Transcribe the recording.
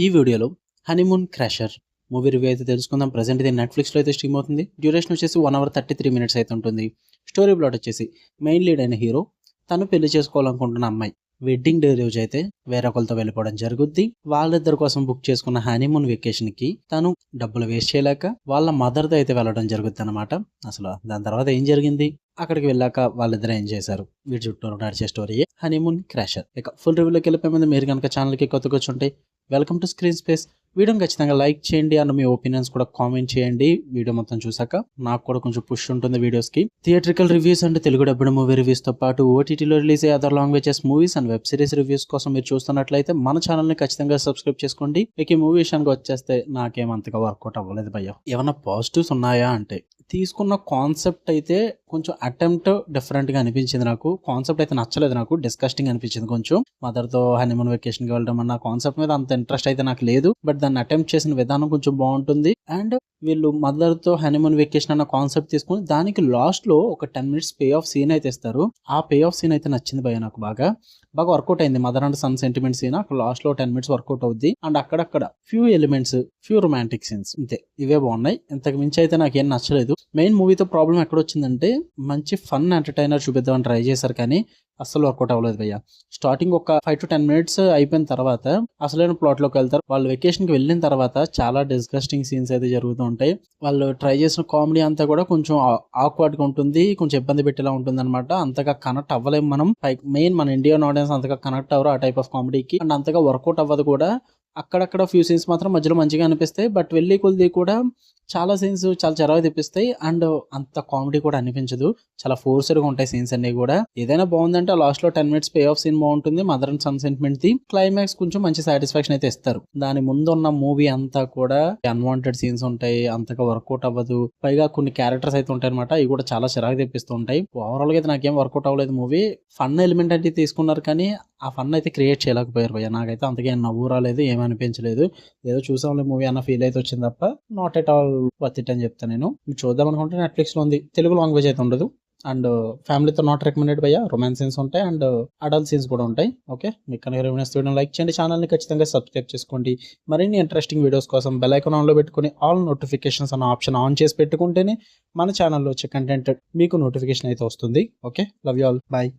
ఈ వీడియోలో honeymoon క్రాషర్ movie review అయితే తెలుసుకుందాం. ప్రెజెంట్ ఇది నెట్‌ఫ్లిక్స్‌లో అయితే స్ట్రీమ్ అవుతుంది. డ్యూరేషన్ వచ్చేసి 1 అవర్ 33 మినిట్స్ అయితే ఉంటుంది. స్టోరీ ప్లాట్ వచ్చేసి మెయిన్ లీడ్ అయిన హీరో తను పెళ్లి చేసుకోవాలనుకుంటున్న అమ్మాయి వెడ్డింగ్ డే రోజు అయితే వేరొకరితో వెళ్ళిపోవడం జరుగుద్ది. వాళ్ళిద్దరి కోసం బుక్ చేసుకున్న హనీమూన్ వెకేషన్ కి తను డబ్బులు వేస్ట్ చేయలేక వాళ్ళ మదర్‌తో అయితే వెళ్ళడం జరుగుద్ది అనమాట. అసలు దాని తర్వాత ఏం జరిగింది, అక్కడికి వెళ్ళాక వాళ్ళిద్దరు ఏం చేశారు, వీటి చుట్టూ నడిచే స్టోరీ హనీమూన్ క్రాషర్. ఇక ఫుల్ రివ్యూలోకి వెళ్ళిపోయే ముందు మీరు కనుక ఛానల్కి కొత్తగా వచ్చుంటే వెల్కమ్ టు స్క్రీన్ స్పేస్. వీడియోని ఖచ్చితంగా లైక్ చేయండి అండ్ మీ ఒపీనియన్స్ కూడా కామెంట్ చేయండి. వీడియో మొత్తం చూసాక నాకు కూడా కొంచెం పుష్ ఉంటుంది వీడియోస్కి. థియేట్రికల్ రివ్యూస్ అంటే తెలుగు డబ్బుడు మూవీ రివ్యూస్ తో పాటు ఓటీటీలో రిలీజ్ అయ్యే other languages movies and web series reviews కోసం మీరు చూస్తున్నట్లయితే మన ఛానల్ని ఖచ్చితంగా సబ్స్క్రైబ్ చేసుకోండి. ఇక ఈ మూవీ విషయానికి వచ్చేస్తే నాకేమంతగా వర్కౌట్ అవ్వలేదు భయ్య. ఏమన్నా పాజిటివ్స్ ఉన్నాయా అంటే తీసుకున్న కాన్సెప్ట్ అయితే కొంచెం అటెంప్ట్ డిఫరెంట్గా అనిపించింది. నాకు కాన్సెప్ట్ అయితే నచ్చలేదు, నాకు డిస్కస్టింగ్ అనిపించింది. కొంచెం మదర్తో హనీమూన్ వెకేషన్కి వెళ్ళడం అన్న కాన్సెప్ట్ మీద అంత ఇంట్రెస్ట్ అయితే నాకు లేదు. బట్ దాన్ని అటెంప్ట్ చేసిన విధానం కొంచెం బాగుంటుంది. అండ్ వీళ్ళు మదర్తో హనీమూన్ వెకేషన్ అన్న కాన్సెప్ట్ తీసుకుని దానికి లాస్ట్లో ఒక 10 మినిట్స్ పే ఆఫ్ సీన్ అయితే ఇస్తారు. ఆ పే ఆఫ్ సీన్ అయితే నచ్చింది భయ్య, నాకు బాగా వర్కౌట్ అయింది. Mother and son sentiment scene అక్కడ లాస్ట్ లో 10 మినిట్స్ వర్కౌట్ అవుద్ది. అండ్ అక్కడక్కడ few elements, few romantic scenes, ఇంతే, ఇవే బాగున్నాయి. ఇంతకు మించి అయితే నాకేం నచ్చలేదు. మెయిన్ మూవీతో ప్రాబ్లం ఎక్కడ వచ్చిందంటే మంచి ఫన్ ఎంటర్టైనర్ చూపిద్దామని ట్రై చేశారు కానీ అస్సలు వర్కౌట్ అవ్వలేదు భయ్య. స్టార్టింగ్ ఒక 5 to 10 మినిట్స్ అయిపోయిన తర్వాత అసలైన ప్లాట్ లోకి వెళ్తారు. వాళ్ళు వెకేషన్ కి వెళ్ళిన తర్వాత చాలా డిస్గస్టింగ్ సీన్స్ అయితే జరుగుతూ ఉంటాయి. వాళ్ళు ట్రై చేసిన కామెడీ అంతా కూడా కొంచెం ఆక్వర్డ్ గా ఉంటుంది, కొంచెం ఇబ్బంది పెట్టేలా ఉంటుంది అనమాట. అంతగా కనెక్ట్ అవ్వలేము మనం. మెయిన్ మన ఇండియన్ ఆడియన్స్ అంతగా కనెక్ట్ అవ్వరు ఆ టైప్ ఆఫ్ కామెడీకి. అండ్ అంతగా వర్కౌట్ అవ్వదు కూడా. అక్కడక్కడ ఫ్యూ సీన్స్ మాత్రం మధ్యలో మంచిగా అనిపిస్తాయి. బట్ వెళ్ళి కొద్ది కూడా చాలా సీన్స్ చాలా చిరాకు తెప్పిస్తాయి. అండ్ అంత కామెడీ కూడా అనిపించదు, చాలా ఫోర్స్డ్ గా ఉంటాయి సీన్స్ అన్ని కూడా. ఏదైనా బాగుందంటే లాస్ట్ లో 10 మినిట్స్ పే ఆఫ్ సీన్ బాగుంటుంది. Mother and son sentiment the climax కొంచెం మంచి సాటిస్ఫాక్షన్ అయితే ఇస్తారు. దాని ముందు ఉన్న మూవీ అంతా కూడా అన్వాంటెడ్ సీన్స్ ఉంటాయి, అంతగా వర్కౌట్ అవ్వదు. పైగా కొన్ని క్యారెక్టర్స్ అయితే ఉంటాయి అనమాట, ఇవి కూడా చాలా చిరాకు తెప్పిస్తూ ఉంటాయి. ఓవరాల్ గా అయితే నాకేం వర్కౌట్ అవ్వలేదు మూవీ. ఫన్ ఎలిమెంట్ అంటే తీసుకున్నారు కానీ ఆ ఫన్ అయితే క్రియేట్ చేయలేకపోయారు భయ్య. నాకైతే అంతగా నవ్వు రాలేదు, ఏమనిపించలేదు. ఏదో చూసాంలే మూవీ అన్న ఫీల్ అయితే వచ్చింది తప్ప not at all worth it అని చెప్తాను నేను. మీరు చూద్దాం అనుకుంటే నెట్ఫ్లిక్స్ లో ఉంది, తెలుగు లాంగ్వేజ్ అయితే ఉండదు. అండ్ ఫ్యామిలీతో నాట్ రికమెండెడ్ భయ్య. రొమాన్స్ సీన్స్ ఉంటాయి అండ్ అడల్ట్ సీన్స్ కూడా ఉంటాయి. ఓకే, మీకు కనుక వీడియో లైక్ చేయండి, ఛానల్ని ఖచ్చితంగా సబ్స్క్రైబ్ చేసుకోండి. మరిన్ని ఇంట్రెస్టింగ్ వీడియోస్ కోసం బెల్ ఐకాన్ ఆన్లో పెట్టుకుని ఆల్ నోటిఫికేషన్స్ అన్న ఆప్షన్ ఆన్ చేసి పెట్టుకుంటేనే మన ఛానల్లో వచ్చే కంటెంట్ మీకు నోటిఫికేషన్ అయితే వస్తుంది. Okay, love you all, bye.